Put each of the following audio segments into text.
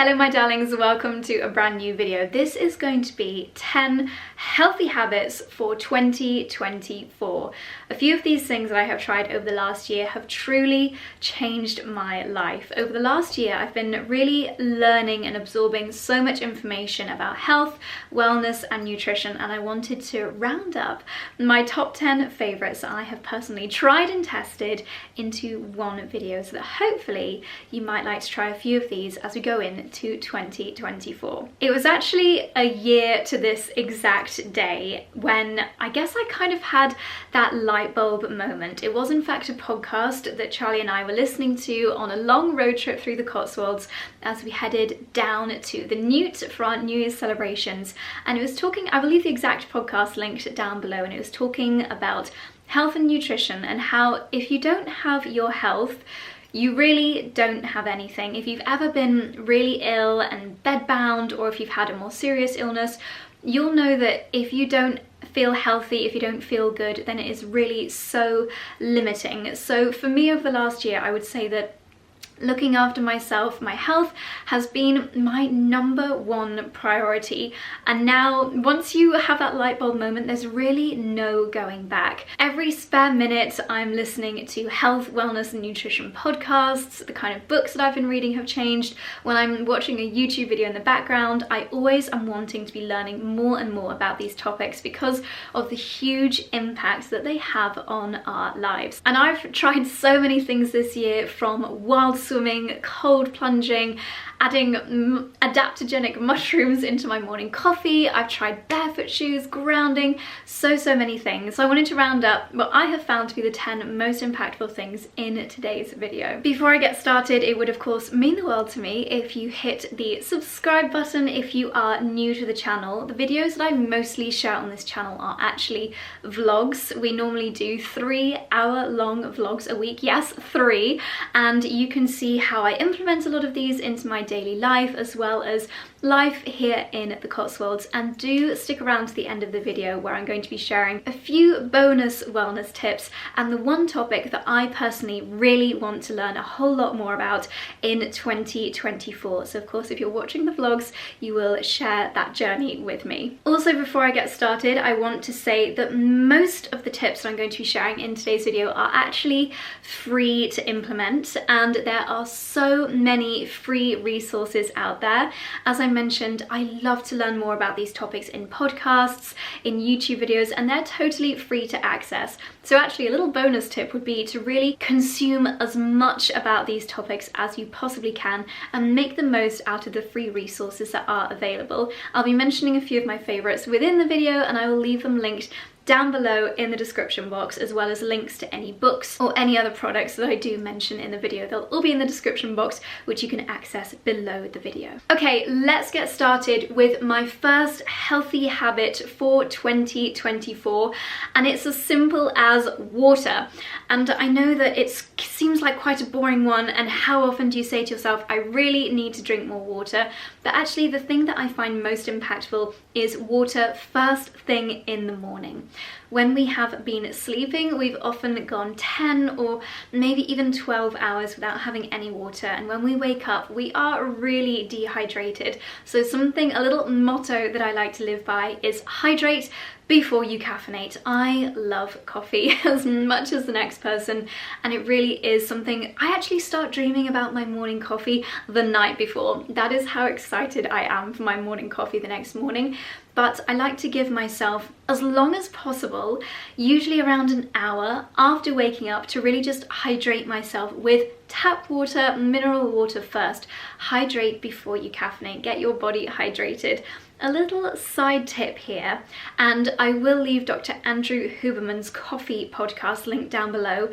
Hello my darlings, welcome to a brand new video. This is going to be 10 healthy habits for 2024. A few of these things that I have tried over the last year have truly changed my life. Over the last year, I've been really learning and absorbing so much information about health, wellness and nutrition, and I wanted to round up my top 10 favorites that I have personally tried and tested into one video so that hopefully you might like to try a few of these as we go into 2024. It was actually a year to this exact day when I guess I kind of had that light bulb moment. It was in fact a podcast that Charlie and I were listening to on a long road trip through the Cotswolds as we headed down to the Newt for our New Year's celebrations, and it was talking, I will leave the exact podcast linked down below, and it was talking about health and nutrition and how if you don't have your health, you really don't have anything. If you've ever been really ill and bedbound, or if you've had a more serious illness, you'll know that if you don't feel healthy, if you don't feel good, then it is really so limiting. So for me over the last year, I would say that looking after myself, my health, has been my #1 priority. And now, once you have that light bulb moment, there's really no going back. Every spare minute, I'm listening to health, wellness, and nutrition podcasts. The kind of books that I've been reading have changed. When I'm watching a YouTube video in the background, I always am wanting to be learning more and more about these topics because of the huge impact that they have on our lives. And I've tried so many things this year, from wild swimming, cold plunging, adding adaptogenic mushrooms into my morning coffee. I've tried barefoot shoes, grounding, so many things. So I wanted to round up what I have found to be the 10 most impactful things in today's video. Before I get started, it would of course mean the world to me if you hit the subscribe button if you are new to the channel. The videos that I mostly share on this channel are actually vlogs. We normally do 3-hour-long vlogs a week. Yes, 3. And you can see how I implement a lot of these into my daily life as well as life here in the Cotswolds. And do stick around to the end of the video where I'm going to be sharing a few bonus wellness tips and the one topic that I personally really want to learn a whole lot more about in 2024. So of course, if you're watching the vlogs, you will share that journey with me. Also, before I get started, I want to say that most of the tips that I'm going to be sharing in today's video are actually free to implement, and there are so many free resources out there. As I mentioned, I love to learn more about these topics in podcasts, in YouTube videos, and they're totally free to access. So actually a little bonus tip would be to really consume as much about these topics as you possibly can and make the most out of the free resources that are available. I'll be mentioning a few of my favorites within the video, and I will leave them linked down below in the description box, as well as links to any books or any other products that I do mention in the video. They'll all be in the description box, which you can access below the video. Okay, let's get started with my first healthy habit for 2024, and it's as simple as water. And I know that it seems like quite a boring one, and how often do you say to yourself, I really need to drink more water? But actually the thing that I find most impactful is water first thing in the morning. When we have been sleeping, we've often gone 10 or maybe even 12 hours without having any water, and when we wake up we are really dehydrated. So a little motto that I like to live by is hydrate before you caffeinate. I love coffee as much as the next person, and it really is something I actually start dreaming about my morning coffee the night before. That is how excited I am for my morning coffee the next morning. But I like to give myself as long as possible, usually around an hour after waking up, to really just hydrate myself with tap water, mineral water first. Hydrate before you caffeinate, get your body hydrated. A little side tip here, and I will leave Dr. Andrew Huberman's coffee podcast linked down below.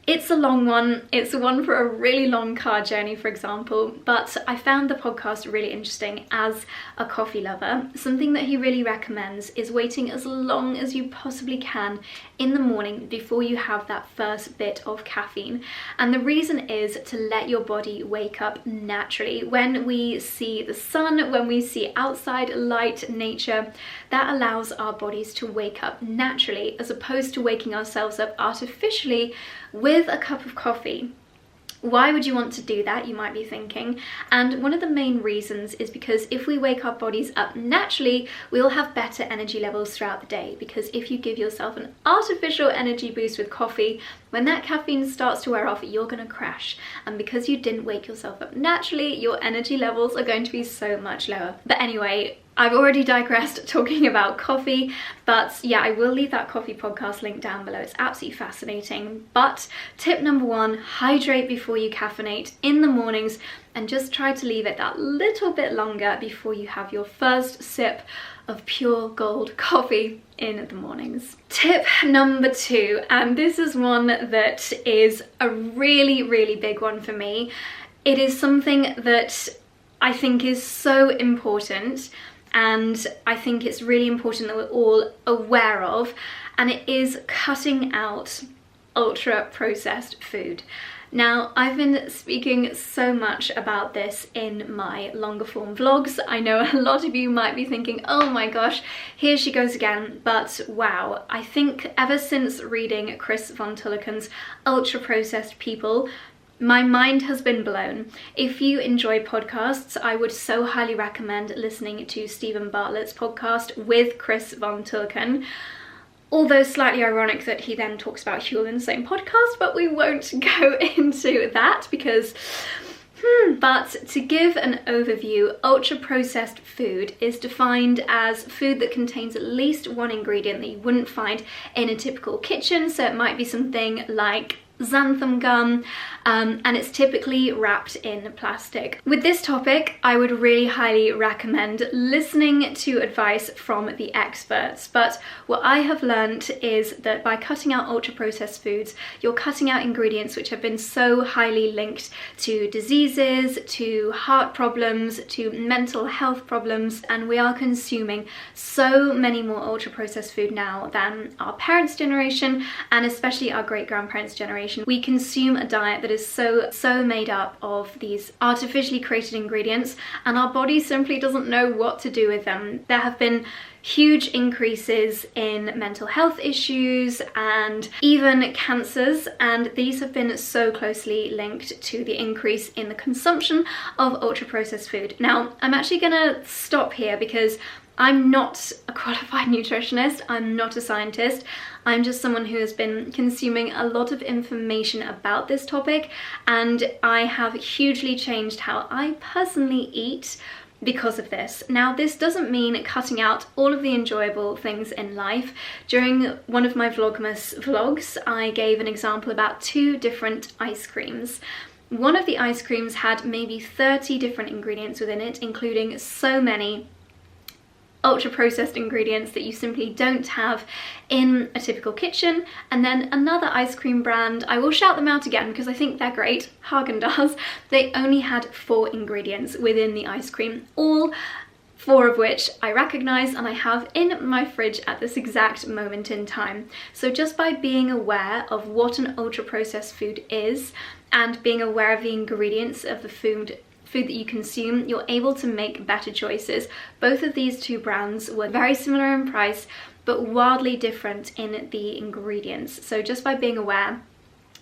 It's a long one. It's one for a really long car journey, for example, but I found the podcast really interesting as a coffee lover. Something that he really recommends is waiting as long as you possibly can in the morning before you have that first bit of caffeine. And the reason is to let your body wake up naturally. When we see the sun, when we see outside light, nature, that allows our bodies to wake up naturally, as opposed to waking ourselves up artificially with a cup of coffee. Why would you want to do that, you might be thinking? And one of the main reasons is because if we wake our bodies up naturally, we'll have better energy levels throughout the day. Because if you give yourself an artificial energy boost with coffee, when that caffeine starts to wear off, you're going to crash. And because you didn't wake yourself up naturally, your energy levels are going to be so much lower. But anyway, I've already digressed talking about coffee, but yeah, I will leave that coffee podcast link down below. It's absolutely fascinating. But tip number 1, hydrate before you caffeinate in the mornings, and just try to leave it that little bit longer before you have your first sip of pure gold coffee in the mornings. Tip number 2, and this is one that is a really, really big one for me. It is something that I think is so important, and I think it's really important that we're all aware of, and it is cutting out ultra-processed food. Now, I've been speaking so much about this in my longer form vlogs. I know a lot of you might be thinking, oh my gosh, here she goes again, but wow, I think ever since reading Chris von Tulleken's Ultra-Processed People, my mind has been blown. If you enjoy podcasts, I would so highly recommend listening to Stephen Bartlett's podcast with Chris von Tulleken. Although slightly ironic that he then talks about Huel in the same podcast, but we won't go into that because but to give an overview, ultra-processed food is defined as food that contains at least one ingredient that you wouldn't find in a typical kitchen. So it might be something like xanthan gum, and it's typically wrapped in plastic. With this topic, I would really highly recommend listening to advice from the experts, but what I have learned is that by cutting out ultra-processed foods, you're cutting out ingredients which have been so highly linked to diseases, to heart problems, to mental health problems, and we are consuming so many more ultra-processed food now than our parents' generation, and especially our great-grandparents' generation. We consume a diet that is so made up of these artificially created ingredients, and our body simply doesn't know what to do with them. There have been huge increases in mental health issues and even cancers, and these have been so closely linked to the increase in the consumption of ultra-processed food. Now, I'm actually gonna stop here because I'm not a qualified nutritionist, I'm not a scientist, I'm just someone who has been consuming a lot of information about this topic, and I have hugely changed how I personally eat because of this. Now, this doesn't mean cutting out all of the enjoyable things in life. During one of my Vlogmas vlogs, I gave an example about 2 different ice creams. One of the ice creams had maybe 30 different ingredients within it, including so many ultra-processed ingredients that you simply don't have in a typical kitchen. And then another ice cream brand, I will shout them out again because I think they're great, Haagen-Dazs, they only had 4 ingredients within the ice cream, all 4 of which I recognise and I have in my fridge at this exact moment in time. So just by being aware of what an ultra-processed food is and being aware of the ingredients of the food that you consume, you're able to make better choices. Both of these 2 brands were very similar in price, but wildly different in the ingredients. So just by being aware,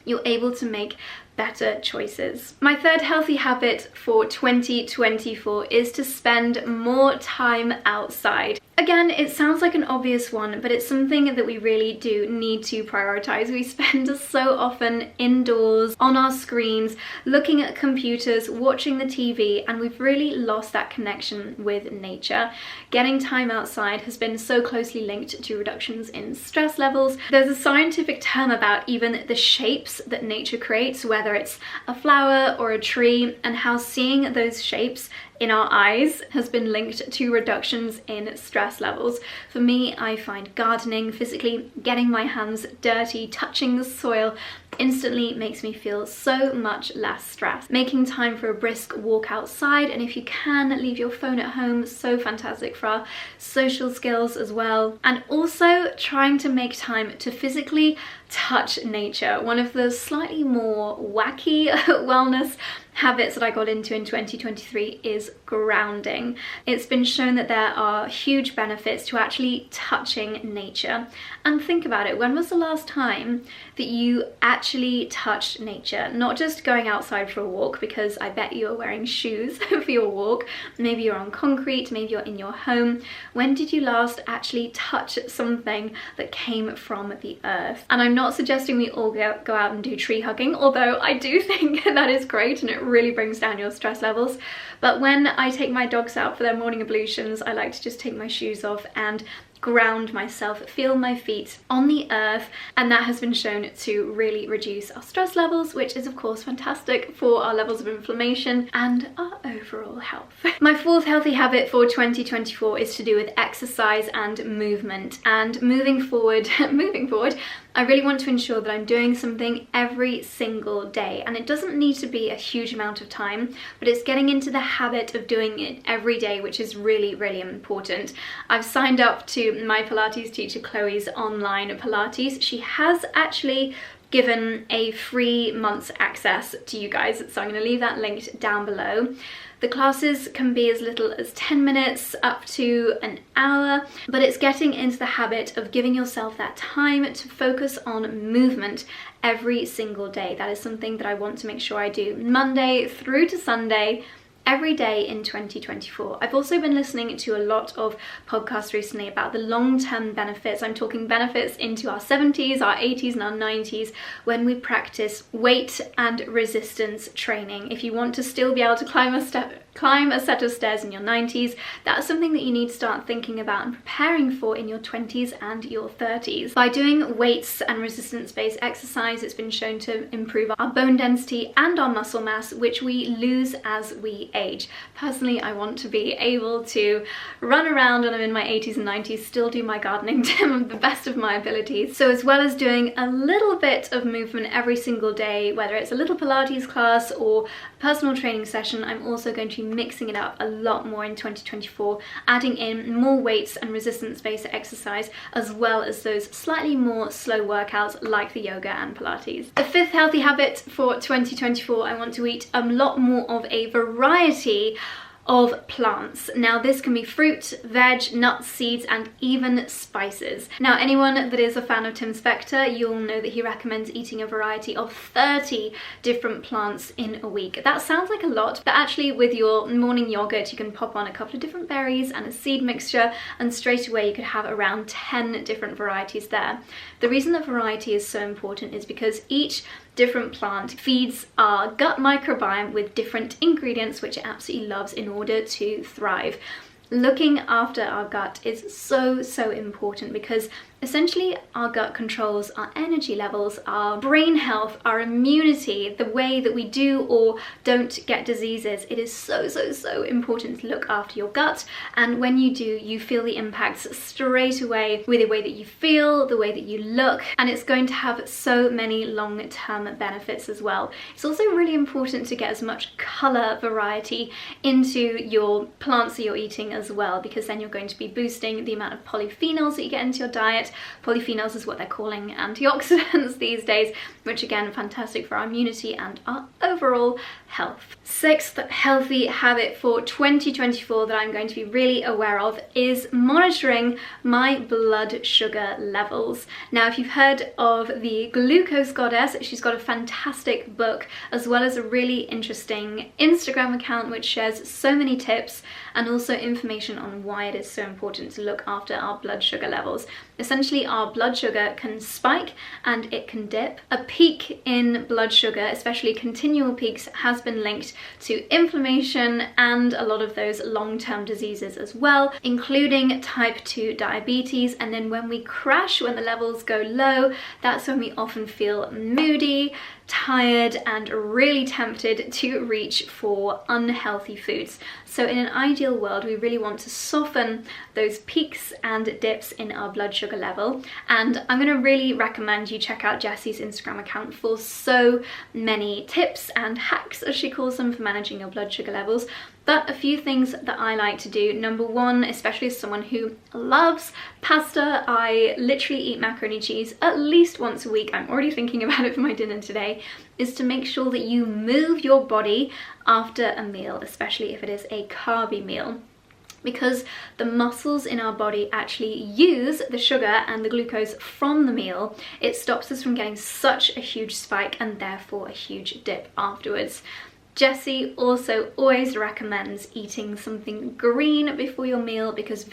you're able to make better choices. My third healthy habit for 2024 is to spend more time outside. Again, it sounds like an obvious one, but it's something that we really do need to prioritize. We spend so often indoors, on our screens, looking at computers, watching the TV, and we've really lost that connection with nature. Getting time outside has been so closely linked to reductions in stress levels. There's a scientific term about even the shapes that nature creates, whether it's a flower or a tree, and how seeing those shapes in our eyes has been linked to reductions in stress levels. For me, I find gardening, physically getting my hands dirty, touching the soil, instantly makes me feel so much less stressed. Making time for a brisk walk outside, and if you can, leave your phone at home, so fantastic for our social skills as well. And also trying to make time to physically touch nature. One of the slightly more wacky wellness habits that I got into in 2023 is grounding. It's been shown that there are huge benefits to actually touching nature. And think about it, when was the last time that you actually touched nature? Not just going outside for a walk, because I bet you're wearing shoes for your walk. Maybe you're on concrete, maybe you're in your home. When did you last actually touch something that came from the earth? And I'm not suggesting we all go out and do tree hugging, although I do think that is great and it really brings down your stress levels. But when I take my dogs out for their morning ablutions, I like to just take my shoes off and ground myself, feel my feet on the earth, and that has been shown to really reduce our stress levels, which is of course fantastic for our levels of inflammation and our overall health. My fourth healthy habit for 2024 is to do with exercise and movement. And moving forward, I really want to ensure that I'm doing something every single day, and it doesn't need to be a huge amount of time, but it's getting into the habit of doing it every day, which is really, really important. I've signed up to my Pilates teacher Chloe's online Pilates. She has actually given a free month's access to you guys, so I'm going to leave that linked down below. The classes can be as little as 10 minutes up to an hour, but it's getting into the habit of giving yourself that time to focus on movement every single day. That is something that I want to make sure I do Monday through to Sunday, every day in 2024. I've also been listening to a lot of podcasts recently about the long-term benefits. I'm talking benefits into our 70s, our 80s and our 90s when we practice weight and resistance training. If you want to still be able to climb a set of stairs in your 90s, that's something that you need to start thinking about and preparing for in your 20s and your 30s. By doing weights and resistance-based exercise, it's been shown to improve our bone density and our muscle mass, which we lose as we age. Personally, I want to be able to run around when I'm in my 80s and 90s, still do my gardening to the best of my abilities. So as well as doing a little bit of movement every single day, whether it's a little Pilates class or a personal training session, I'm also going to be mixing it up a lot more in 2024, adding in more weights and resistance-based exercise, as well as those slightly more slow workouts like the yoga and Pilates. The fifth healthy habit for 2024, I want to eat a lot more of a variety of plants. Now this can be fruit, veg, nuts, seeds, and even spices. Now anyone that is a fan of Tim Spector, you'll know that he recommends eating a variety of 30 different plants in a week. That sounds like a lot, but actually with your morning yogurt you can pop on a couple of different berries and a seed mixture, and straight away you could have around 10 different varieties there. The reason that variety is so important is because each different plant feeds our gut microbiome with different ingredients which it absolutely loves in order to thrive. Looking after our gut is so important, because essentially our gut controls our energy levels, our brain health, our immunity, the way that we do or don't get diseases. It is so important to look after your gut, and when you do, you feel the impacts straight away with the way that you feel, the way that you look, and it's going to have so many long-term benefits as well. It's also really important to get as much colour variety into your plants that you're eating as well, because then you're going to be boosting the amount of polyphenols that you get into your diet. Polyphenols is what they're calling antioxidants these days, which again, fantastic for our immunity and our overall health. Sixth healthy habit for 2024 that I'm going to be really aware of is monitoring my blood sugar levels. Now, if you've heard of the Glucose Goddess, she's got a fantastic book as well as a really interesting Instagram account which shares so many tips and also information on why it is so important to look after our blood sugar levels. Essentially, our blood sugar can spike and it can dip. A peak in blood sugar, especially continual peaks, has been linked to inflammation and a lot of those long-term diseases as well, including type 2 diabetes. And then when we crash, when the levels go low, that's when we often feel moody, tired, and really tempted to reach for unhealthy foods. So in an ideal world, we really want to soften those peaks and dips in our blood sugar level. And I'm going to really recommend you check out Jessie's Instagram account for so many tips and hacks, as she calls them, for managing your blood sugar levels. But a few things that I like to do. Number one, especially as someone who loves pasta, I literally eat macaroni cheese at least once a week. I'm already thinking about it for my dinner today, is to make sure that you move your body after a meal, especially if it is a carby meal, because the muscles in our body actually use the sugar and the glucose from the meal. It stops us from getting such a huge spike and therefore a huge dip afterwards. Jessie also always recommends eating something green before your meal because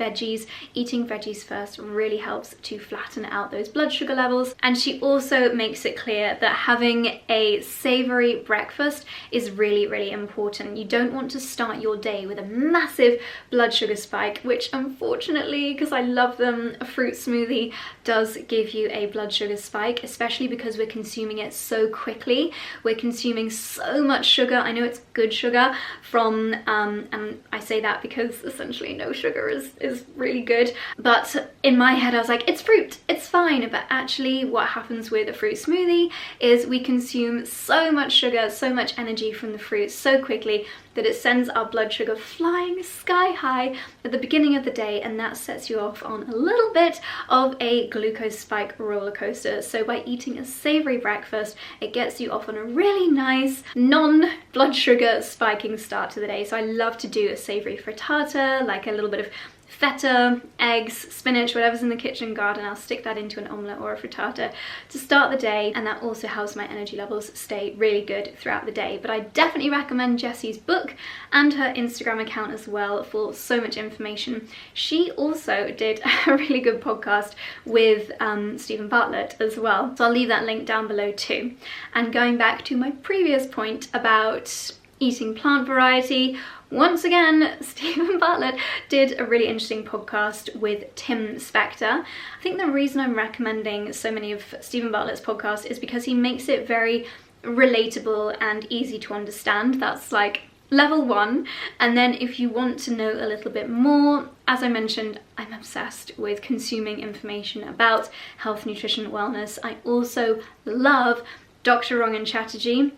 eating veggies first really helps to flatten out those blood sugar levels. And she also makes it clear that having a savoury breakfast is really, really important. You don't want to start your day with a massive blood sugar spike, which unfortunately, because I love them, a fruit smoothie does give you a blood sugar spike, especially because we're consuming it so quickly. We're consuming so much sugar. I know it's good sugar from, and I say that because essentially no sugar is really good, but in my head I was like, it's fruit, it's fine. But actually what happens with a fruit smoothie is we consume so much sugar, so much energy from the fruit so quickly that it sends our blood sugar flying sky high at the beginning of the day, and that sets you off on a little bit of a glucose spike roller coaster. So by eating a savoury breakfast, it gets you off on a really nice non-blood sugar spiking start to the day. So I love to do a savoury frittata, like a little bit of feta, eggs, spinach, whatever's in the kitchen garden. I'll stick that into an omelette or a frittata to start the day, and that also helps my energy levels stay really good throughout the day. But I definitely recommend Jessie's book and her Instagram account as well for so much information. She also did a really good podcast with Stephen Bartlett as well, so I'll leave that link down below too. And going back to my previous point about eating plant variety, once again, Stephen Bartlett did a really interesting podcast with Tim Spector. I think the reason I'm recommending so many of Stephen Bartlett's podcasts is because he makes it very relatable and easy to understand. That's like level one. And then if you want to know a little bit more, as I mentioned, I'm obsessed with consuming information about health, nutrition, wellness. I also love Dr. Rong Chatterjee.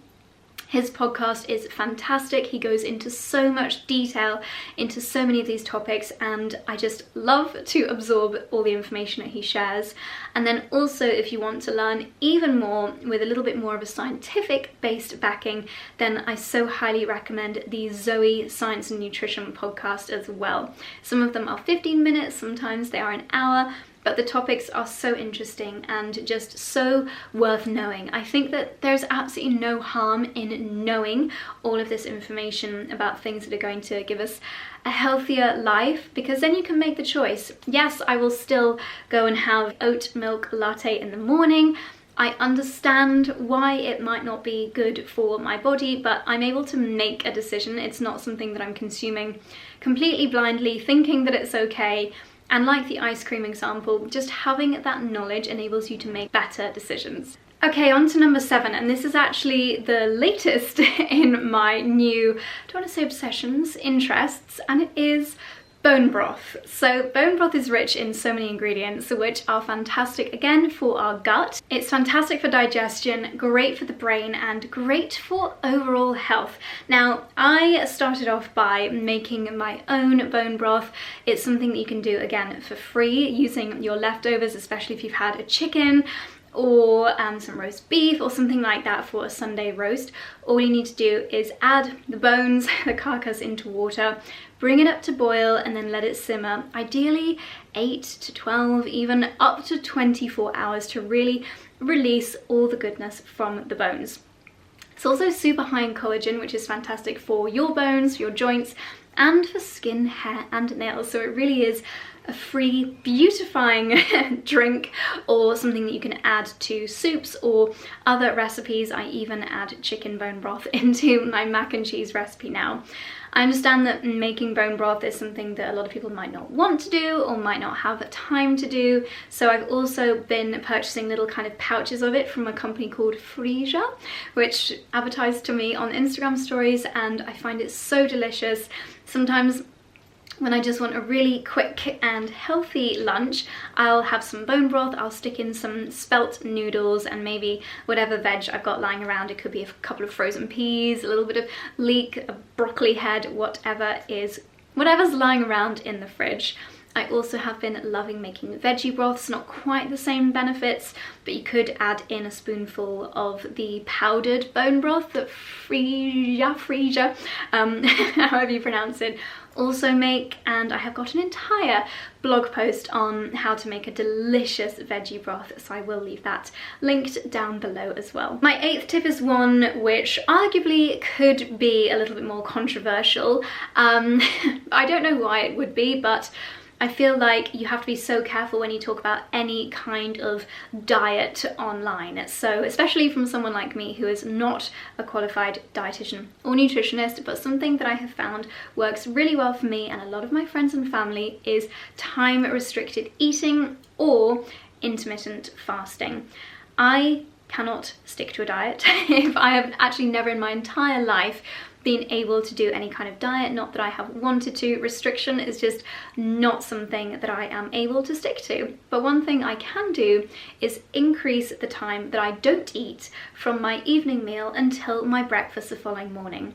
His podcast is fantastic. He goes into so much detail into so many of these topics, and I just love to absorb all the information that he shares. And then also, if you want to learn even more with a little bit more of a scientific based backing, then I so highly recommend the Zoey Science and Nutrition podcast as well. Some of them are 15 minutes, sometimes they are an hour, but the topics are so interesting and just so worth knowing. I think that there's absolutely no harm in knowing all of this information about things that are going to give us a healthier life, because then you can make the choice. Yes, I will still go and have oat milk latte in the morning. I understand why it might not be good for my body, but I'm able to make a decision. It's not something that I'm consuming completely blindly, thinking that it's okay. And like the ice cream example, just having that knowledge enables you to make better decisions. Okay, on to number 7, and this is actually the latest in my new, I don't want to say obsessions, interests, and it is bone broth. So bone broth is rich in so many ingredients which are fantastic again for our gut. It's fantastic for digestion, great for the brain, and great for overall health. Now, I started off by making my own bone broth. It's something that you can do again for free using your leftovers, especially if you've had a chicken or some roast beef or something like that for a Sunday roast. All you need to do is add the bones, the carcass, into water, bring it up to boil, and then let it simmer, ideally 8 to 12, even up to 24 hours to really release all the goodness from the bones. It's also super high in collagen, which is fantastic for your bones, for your joints, and for skin, hair, and nails. So it really is a free beautifying drink, or something that you can add to soups or other recipes. I even add chicken bone broth into my mac and cheese recipe now. I understand that making bone broth is something that a lot of people might not want to do or might not have time to do, so I've also been purchasing little kind of pouches of it from a company called Frisia, which advertised to me on Instagram stories, and I find it so delicious. Sometimes when I just want a really quick and healthy lunch, I'll have some bone broth, I'll stick in some spelt noodles and maybe whatever veg I've got lying around. It could be a couple of frozen peas, a little bit of leek, a broccoli head, whatever's lying around in the fridge. I also have been loving making veggie broths, not quite the same benefits, but you could add in a spoonful of the powdered bone broth that Freesia, however you pronounce it, also make. And I have got an entire blog post on how to make a delicious veggie broth, so I will leave that linked down below as well. My 8th tip is one which arguably could be a little bit more controversial. I don't know why it would be, but I feel like you have to be so careful when you talk about any kind of diet online. So especially from someone like me who is not a qualified dietitian or nutritionist, but something that I have found works really well for me and a lot of my friends and family is time restricted eating or intermittent fasting. I cannot stick to a diet. If I have actually never in my entire life been able to do any kind of diet, not that I have wanted to. Restriction is just not something that I am able to stick to. But one thing I can do is increase the time that I don't eat from my evening meal until my breakfast the following morning.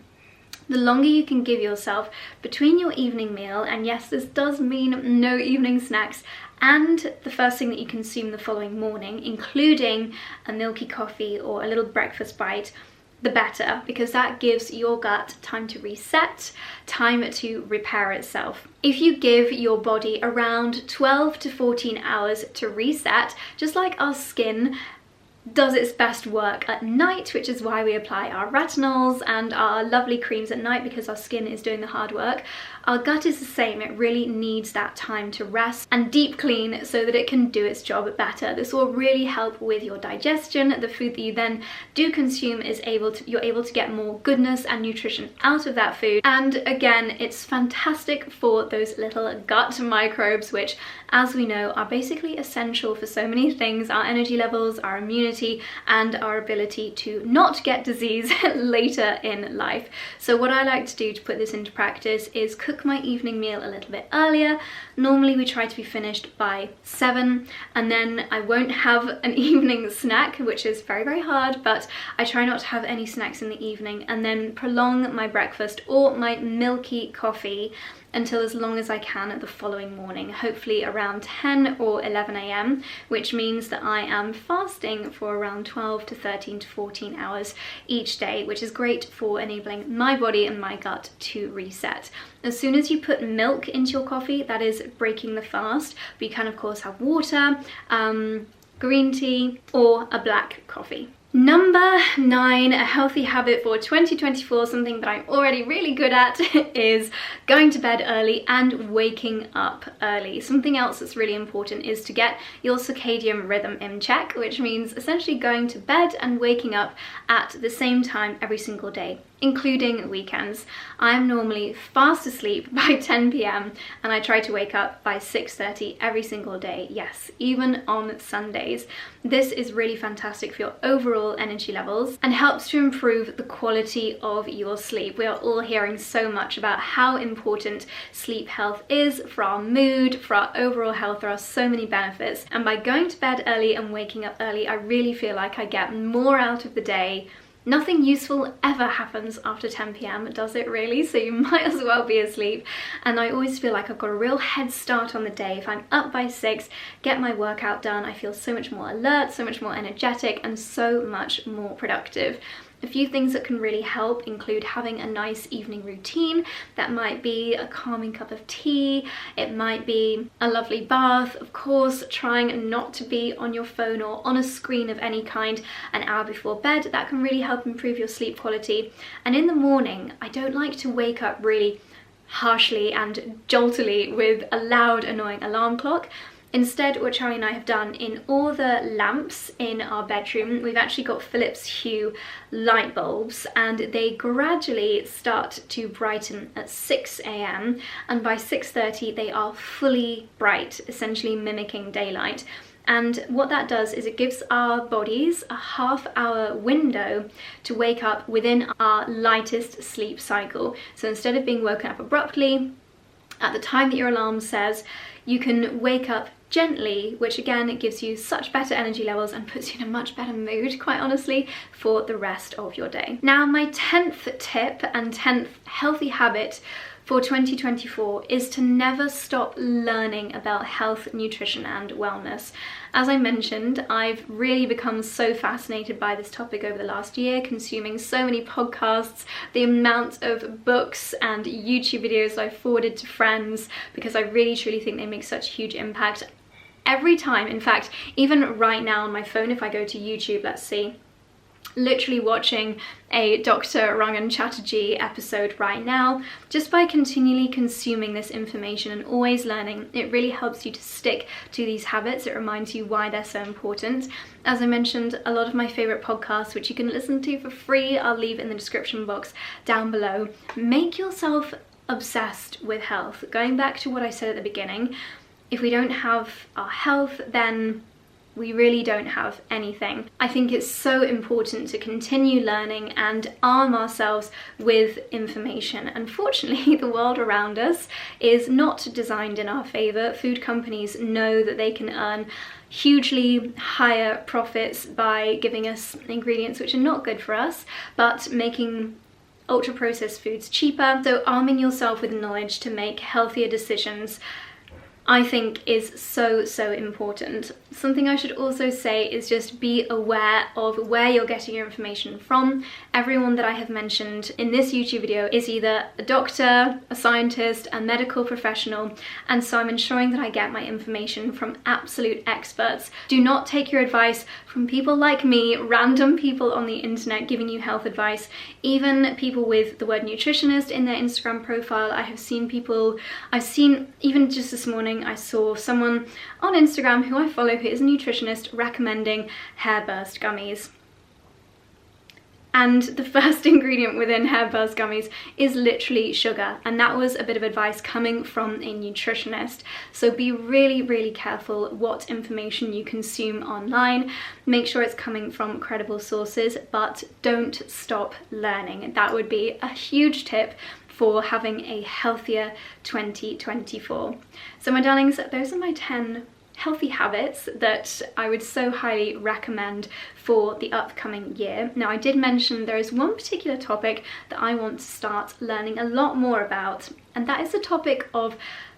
The longer you can give yourself between your evening meal, and yes, this does mean no evening snacks, and the first thing that you consume the following morning, including a milky coffee or a little breakfast bite, the better, because that gives your gut time to reset, time to repair itself. If you give your body around 12 to 14 hours to reset, just like our skin does its best work at night, which is why we apply our retinols and our lovely creams at night, because our skin is doing the hard work. Our gut is the same. It really needs that time to rest and deep clean so that it can do its job better. This will really help with your digestion. The food that you then do consume is you're able to get more goodness and nutrition out of that food. And again, it's fantastic for those little gut microbes, which, as we know, are basically essential for so many things: our energy levels, our immunity, and our ability to not get disease later in life. So what I like to do to put this into practice is cook my evening meal a little bit earlier. Normally we try to be finished by 7, and then I won't have an evening snack, which is very, very hard, but I try not to have any snacks in the evening, and then prolong my breakfast or my milky coffee until as long as I can the following morning, hopefully around 10 or 11 a.m, which means that I am fasting for around 12 to 13 to 14 hours each day, which is great for enabling my body and my gut to reset. As soon as you put milk into your coffee, that is breaking the fast, but you can of course have water, green tea, or a black coffee. Number 9, a healthy habit for 2024, something that I'm already really good at, is going to bed early and waking up early. Something else that's really important is to get your circadian rhythm in check, which means essentially going to bed and waking up at the same time every single day, including weekends. I'm normally fast asleep by 10 p.m. and I try to wake up by 6:30 every single day. Yes, even on Sundays. This is really fantastic for your overall energy levels and helps to improve the quality of your sleep. We are all hearing so much about how important sleep health is for our mood, for our overall health. There are so many benefits, and by going to bed early and waking up early, I really feel like I get more out of the day. Nothing useful ever happens after 10 p.m, does it really? So you might as well be asleep. And I always feel like I've got a real head start on the day. If I'm up by 6, get my workout done, I feel so much more alert, so much more energetic, and so much more productive. A few things that can really help include having a nice evening routine. That might be a calming cup of tea, it might be a lovely bath, of course trying not to be on your phone or on a screen of any kind an hour before bed. That can really help improve your sleep quality. And in the morning, I don't like to wake up really harshly and joltily with a loud, annoying alarm clock. Instead, what Charlie and I have done, in all the lamps in our bedroom, we've actually got Philips Hue light bulbs, and they gradually start to brighten at 6 a.m. and by 6:30 they are fully bright, essentially mimicking daylight. And what that does is it gives our bodies a half-hour window to wake up within our lightest sleep cycle. So instead of being woken up abruptly at the time that your alarm says. You can wake up gently, which again gives you such better energy levels and puts you in a much better mood, quite honestly, for the rest of your day. Now, my 10th tip and 10th healthy habit for 2024 is to never stop learning about health, nutrition and wellness. As I mentioned, I've really become so fascinated by this topic over the last year, consuming so many podcasts, the amount of books and YouTube videos I've forwarded to friends, because I really truly think they make such a huge impact. Every time, in fact, even right now on my phone, if I go to YouTube, let's see, literally watching a Dr. Rong Chatterjee episode right now, just by continually consuming this information and always learning, it really helps you to stick to these habits. It reminds you why they're so important. As I mentioned, a lot of my favorite podcasts, which you can listen to for free, I'll leave in the description box down below. Make yourself obsessed with health. Going back to what I said at the beginning, if we don't have our health, then we really don't have anything. I think it's so important to continue learning and arm ourselves with information. Unfortunately, the world around us is not designed in our favour. Food companies know that they can earn hugely higher profits by giving us ingredients which are not good for us, but making ultra-processed foods cheaper. So arming yourself with knowledge to make healthier decisions, I think, is so important. Something I should also say is just be aware of where you're getting your information from. Everyone that I have mentioned in this YouTube video is either a doctor, a scientist, a medical professional, and so I'm ensuring that I get my information from absolute experts. Do not take your advice from people like me, random people on the internet giving you health advice, even people with the word nutritionist in their Instagram profile. I've seen even just this morning, I saw someone on Instagram who I follow who is a nutritionist recommending hair burst gummies. And the first ingredient within hair burst gummies is literally sugar, and that was a bit of advice coming from a nutritionist. So be really careful what information you consume online. Make sure it's coming from credible sources, but don't stop learning. That would be a huge tip for having a healthier 2024. So my darlings, those are my 10 healthy habits that I would so highly recommend for the upcoming year. Now, I did mention there is one particular topic that I want to start learning a lot more about, and that is the topic of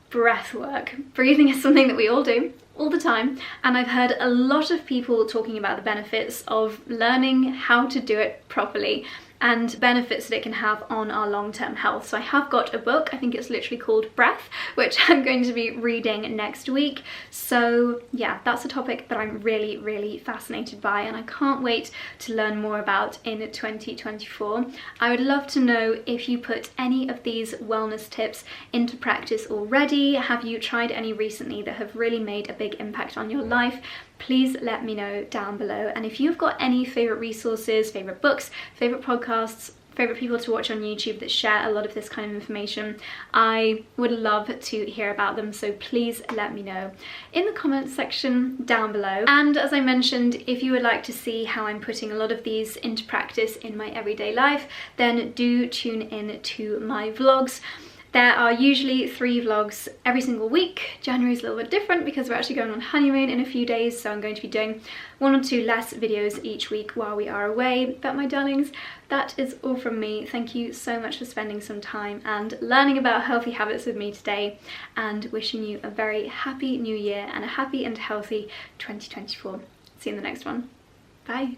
breath work. Breathing is something that we all do all the time, and I've heard a lot of people talking about the benefits of learning how to do it properly and benefits that it can have on our long-term health. So I have got a book, I think it's literally called Breath, which I'm going to be reading next week. So yeah, that's a topic that I'm really fascinated by, and I can't wait to learn more about in 2024. I would love to know if you put any of these wellness tips into practice already. Have you tried any recently that have really made a big impact on your life? Please let me know down below. And if you've got any favorite resources, favorite books, favorite podcasts, favorite people to watch on YouTube that share a lot of this kind of information, I would love to hear about them. So please let me know in the comments section down below. And as I mentioned, if you would like to see how I'm putting a lot of these into practice in my everyday life, then do tune in to my vlogs. There are usually 3 vlogs every single week. January's a little bit different because we're actually going on honeymoon in a few days, so I'm going to be doing 1 or 2 less videos each week while we are away. But my darlings, that is all from me. Thank you so much for spending some time and learning about healthy habits with me today, and wishing you a very happy new year and a happy and healthy 2024. See you in the next one. Bye.